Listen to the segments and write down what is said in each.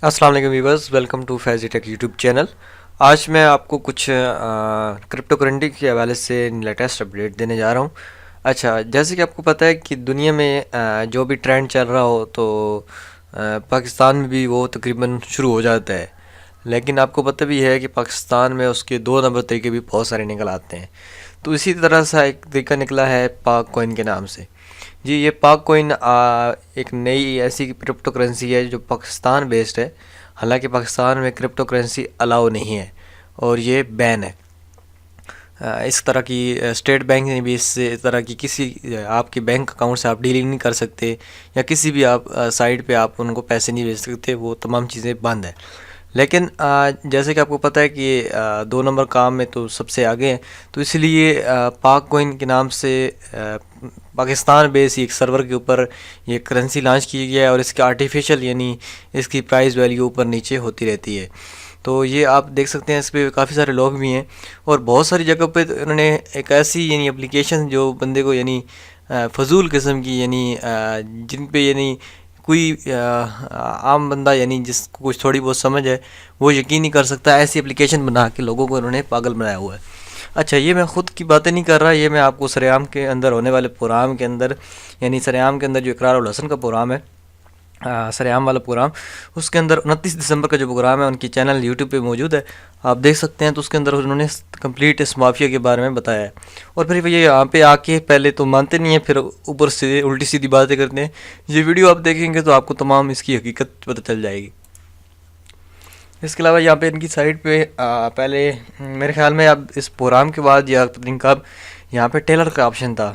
السلام علیکم viewers, welcome to Faizi tech YouTube channel. آج میں آپ کو کچھ کرپٹو کرنسی کے حوالے سے لیٹسٹ اپڈیٹ دینے جا رہا ہوں۔ اچھا، جیسے کہ آپ کو پتہ ہے کہ دنیا میں جو بھی ٹرینڈ چل رہا ہو تو پاکستان میں بھی وہ تقریباً شروع ہو جاتا ہے، لیکن آپ کو پتہ بھی ہے کہ پاکستان میں اس کے 2 نمبر طریقے بھی بہت سارے نکل آتے ہیں۔ تو اسی طرح سے ایک طریقہ نکلا ہے پاک کوئن کے نام سے۔ جی، یہ پاک کوئن ایک نئی ایسی کرپٹو کرنسی ہے جو پاکستان بیسڈ ہے۔ حالانکہ پاکستان میں کرپٹو کرنسی الاؤ نہیں ہے اور یہ بین ہے۔ اس طرح کی اسٹیٹ بینک نے بھی اس طرح کی کسی آپ کے بینک اکاؤنٹ سے آپ ڈیلنگ نہیں کر سکتے، یا کسی بھی آپ سائٹ پہ آپ ان کو پیسے نہیں بھیج سکتے، وہ تمام چیزیں بند ہیں۔ لیکن جیسے کہ آپ کو پتہ ہے کہ 2 نمبر کام میں تو سب سے آگے ہیں، تو اس لیے پاک کوئن کے نام سے پاکستان بیس ایک سرور کے اوپر یہ کرنسی لانچ کی گیا ہے، اور اس کا آرٹیفیشل یعنی اس کی پرائز ویلیو اوپر نیچے ہوتی رہتی ہے۔ تو یہ آپ دیکھ سکتے ہیں، اس پہ کافی سارے لوگ بھی ہیں، اور بہت ساری جگہ پہ انہوں نے ایک ایسی یعنی اپلیکیشن جو بندے کو یعنی فضول قسم کی یعنی جن پہ یعنی کوئی عام بندہ یعنی جس کو کچھ تھوڑی بہت سمجھ ہے وہ یقین نہیں کر سکتا، ایسی اپلیکیشن بنا کے لوگوں کو انہوں نے پاگل بنایا ہوا ہے۔ اچھا، یہ میں خود کی باتیں نہیں کر رہا، یہ میں آپ کو سریعام کے اندر ہونے والے پروگرام کے اندر یعنی سریعام کے اندر جو اقرار الحسن کا پروگرام ہے، سریعام والا پروگرام، اس کے اندر 29 دسمبر کا جو پروگرام ہے ان کی چینل یوٹیوب پہ موجود ہے، آپ دیکھ سکتے ہیں۔ تو اس کے اندر انہوں نے کمپلیٹ اس مافیا کے بارے میں بتایا ہے، اور پھر یہ یہاں پہ آ کے پہلے تو مانتے نہیں ہیں، پھر اوپر سے الٹی سیدھی باتیں کرتے ہیں۔ یہ ویڈیو آپ دیکھیں گے تو آپ کو تمام اس کی حقیقت پتہ چل جائے گی۔ اس کے علاوہ یہاں پہ ان کی سائٹ پہ پہلے میرے خیال میں اب اس پروگرام کے بعد یا پتہ نہیں کب یہاں پہ ٹیلر کا آپشن تھا،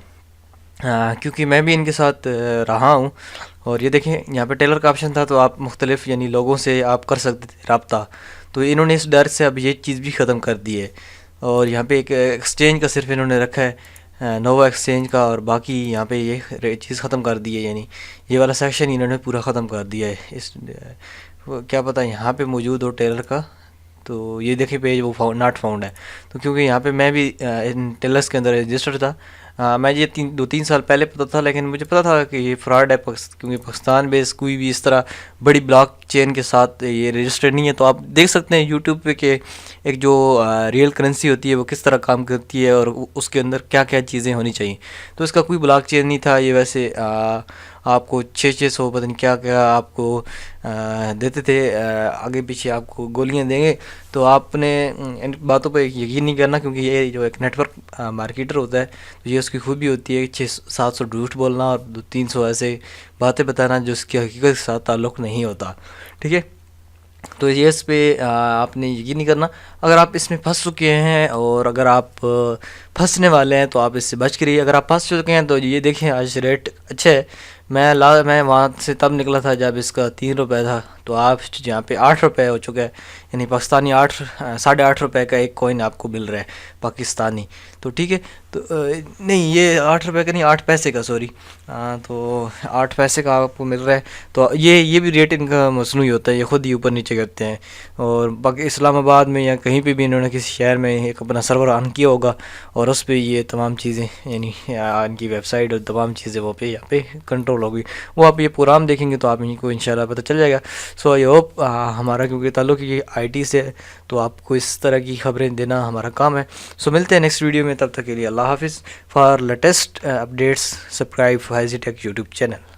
کیونکہ میں بھی ان کے ساتھ رہا ہوں، اور یہ دیکھیں یہاں پہ ٹیلر کا آپشن تھا، تو آپ مختلف یعنی لوگوں سے آپ کر سکتے تھے رابطہ۔ تو انہوں نے اس ڈر سے اب یہ چیز بھی ختم کر دی ہے، اور یہاں پہ ایک ایکسچینج کا صرف انہوں نے رکھا ہے، نووا ایکسچینج کا، اور باقی یہاں پہ یہ چیز ختم کر دی ہے، یعنی یہ والا سیکشن انہوں نے پورا ختم کر دیا ہے۔ اس کیا پتہ یہاں پہ موجود ہو ٹیلر کا، تو یہ دیکھیں پیج وہ ناٹ فاؤنڈ ہے، تو کیونکہ یہاں پہ میں بھی ان ٹیلرس کے اندر رجسٹرڈ تھا۔ میں یہ 2-3 سال پہلے پتہ تھا، لیکن مجھے پتہ تھا کہ یہ فراڈ ہے، کیونکہ پاکستان بیس کوئی بھی اس طرح بڑی بلاک چین کے ساتھ یہ رجسٹرڈ نہیں ہے۔ تو آپ دیکھ سکتے ہیں یوٹیوب پہ کہ ایک جو ریئل کرنسی ہوتی ہے وہ کس طرح کام کرتی ہے، اور اس کے اندر کیا کیا چیزیں ہونی چاہیے۔ تو اس کا کوئی بلاک چین نہیں تھا، یہ ویسے آپ کو 600 پتہ نہیں کیا کیا آپ کو دیتے تھے، آگے پیچھے آپ کو گولیاں دیں گے۔ تو آپ نے ان باتوں پہ یقین نہیں کرنا، کیونکہ یہ جو ایک نیٹ ورک مارکیٹر ہوتا ہے تو یہ اس کی خوبی ہوتی ہے 600-700 جھوٹ بولنا اور 300 ایسے باتیں بتانا جو اس کی حقیقت کے ساتھ تعلق نہیں ہوتا، ٹھیک ہے۔ تو یہ اس پہ آپ نے یقین نہیں کرنا۔ اگر آپ اس میں پھنس چکے ہیں، اور اگر آپ پھنسنے والے ہیں تو آپ اس سے بچ کے رہیے۔ اگر آپ پھنس چکے ہیں تو یہ دیکھیں آج ریٹ اچھا ہے، میں وہاں سے تب نکلا تھا جب اس کا 3 روپے تھا، تو آپ یہاں پہ 8 روپے ہو چکا ہے، یعنی پاکستانی 8.5 روپے کا ایک کوئن آپ کو مل رہا ہے پاکستانی۔ تو ٹھیک ہے، تو نہیں، یہ 8 روپے کا نہیں، 8 پیسے کا، سوری، تو 8 پیسے کا آپ کو مل رہا ہے۔ تو یہ بھی ریٹ ان کا مصنوعی ہوتا ہے، یہ خود ہی اوپر نیچے کرتے ہیں، اور باقی اسلام آباد میں یا کہیں پہ بھی انہوں نے کسی شہر میں ایک اپنا سرور آن کیا ہوگا، اور اس پہ یہ تمام چیزیں یعنی ان کی ویب سائٹ اور تمام چیزیں وہ پہ یہاں پہ کنٹرول ہوگی۔ وہ آپ یہ پروگرام دیکھیں گے تو آپ ان کو انشاءاللہ پتہ چل جائے گا۔ سو آئی ہوپ ہمارا کیونکہ تعلق یہ آئی ٹی سے ہے، تو آپ کو اس طرح کی خبریں دینا ہمارا کام ہے۔ سو ملتے ہیں نیکسٹ ویڈیو میں، تب تک کے لیے اللہ حافظ۔ For latest updates subscribe Faizi tech YouTube channel.